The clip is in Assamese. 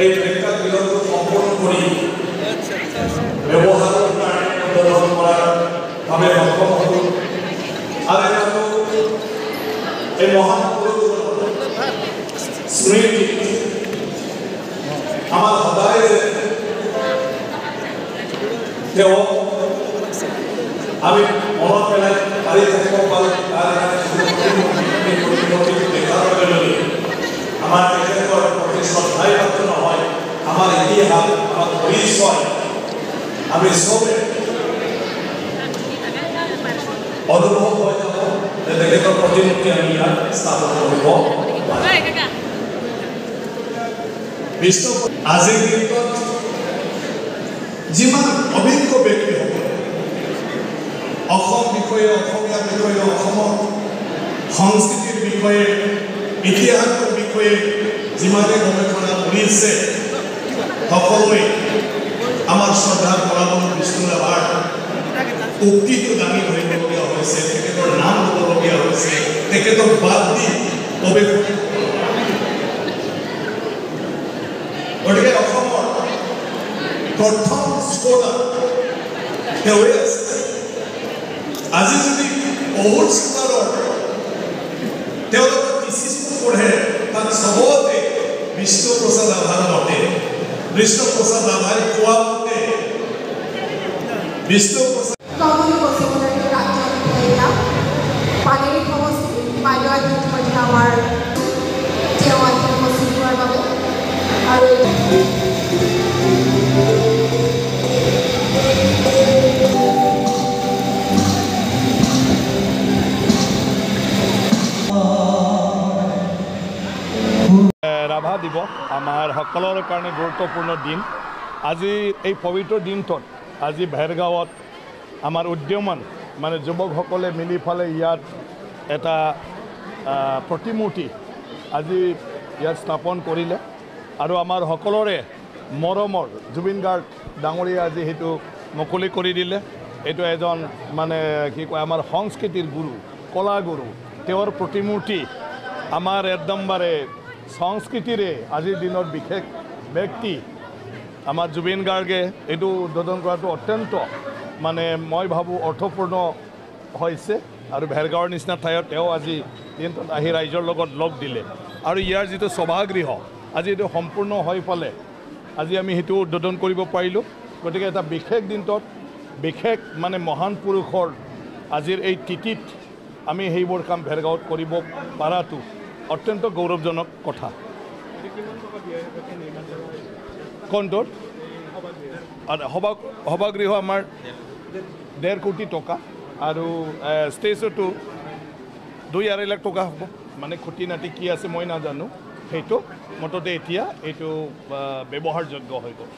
এই প্রেক্ষা বিলম্ব সম্পন্ন করি ব্যবহারের কারণে প্রদর্শন করার ভাবে সক্ষম হতো আর এই মহান স্মৃতি আমার সদায় তেওঁ আমি মনত পেলাই পাৰি থাকিব পাৰোঁ তাৰ আমাৰ তেখেতৰ প্ৰতি শ্ৰদ্ধাই মাত্ৰ নহয় আমাৰ ইতিহাস আমাৰ পৰিচয় আমি চবে অনুভৱ হৈ যাব যে তেখেতৰ প্ৰতিমূৰ্তি আমি ইয়াত স্থাপন কৰিব বিশ্ব আজিৰ দিনটোত যিমান অভিজ্ঞ ব্যক্তি হ'ব অসম বিষয়ে অসমীয়া বিষয়ে অসমৰ সংস্কৃতিৰ বিষয়ে ইতিহাসৰ বিষয়ে যিমানে গৱেষণা কৰিছে সকলোৱে আমাৰ শ্ৰদ্ধাৰ পৰামৰ্শ বিষ্ণু ৰাভাৰ উক্তিটো দাঙি ধৰিবলগীয়া হৈছে তেখেতৰ নাম ল'বলগীয়া হৈছে তেখেতক বাদ দি গৱেষণা গতিকে অসমৰ প্ৰথম স্কলাৰ তেওঁৱে আছে আজি যদি বহুত স্কলাৰৰ তেওঁলোকৰ থিচিছটো পঢ়ে তাত চবতে বিষ্ণুপ্ৰসাদ ৰাভাৰ মতে বিষ্ণুপ্ৰসাদ ৰাভাই কোৱা মতে বিষ্ণুপ্ৰসাদ পানেৰী সমষ্টি বাইদেউ ইতিমধ্যে আমাৰ তেওঁ উপস্থিত হোৱাৰ বাবে আৰু ৰাভা দিৱস আমাৰ সকলৰ কাৰণে গুৰুত্বপূৰ্ণ দিন আজি এই পবিত্ৰ দিনটোত আজি ভেৰগাঁৱত আমাৰ উদ্যমান মানে যুৱকসকলে মিলি ফালে ইয়াত এটা প্ৰতিমূৰ্তি আজি ইয়াত স্থাপন কৰিলে আৰু আমাৰ সকলোৰে মৰমৰ জুবিন গাৰ্গ ডাঙৰীয়া আজি সেইটো মুকলি কৰি দিলে এইটো এজন মানে কি কয় আমাৰ সংস্কৃতিৰ গুৰু কলা গুৰু তেওঁৰ প্ৰতিমূৰ্তি আমাৰ একদমবাৰে সংস্কৃতিৰে আজিৰ দিনৰ বিশেষ ব্যক্তি আমাৰ জুবিন গাৰ্গে এইটো উদ্বোধন কৰাটো অত্যন্ত মানে মই ভাবোঁ অৰ্থপূৰ্ণ হৈছে আৰু ভেৰগাঁৱৰ নিচিনা ঠাইত তেওঁ আজি দিনটোত আহি ৰাইজৰ লগত লগ দিলে আৰু ইয়াৰ যিটো সভাগৃহ আজি এইটো সম্পূৰ্ণ হৈ পালে আজি আমি সেইটো উদ্বোধন কৰিব পাৰিলোঁ গতিকে এটা বিশেষ দিনটোত বিশেষ মানে মহান পুৰুষৰ আজিৰ এই তিথিত আমি সেইবোৰ কাম ভেৰগাঁৱত কৰিব পৰাটো অত্যন্ত গৌৰৱজনক কথা কোনটোত সভাগৃহ আমাৰ 1.5 কোটি টকা আৰু ষ্টেজতো 2-2.5 লাখ টকা হ'ব মানে খুঁটি নাটি কি আছে মই নাজানো সেইটো মুঠতে এতিয়া এইটো ব্যৱহাৰযোগ্য হৈ গ'ল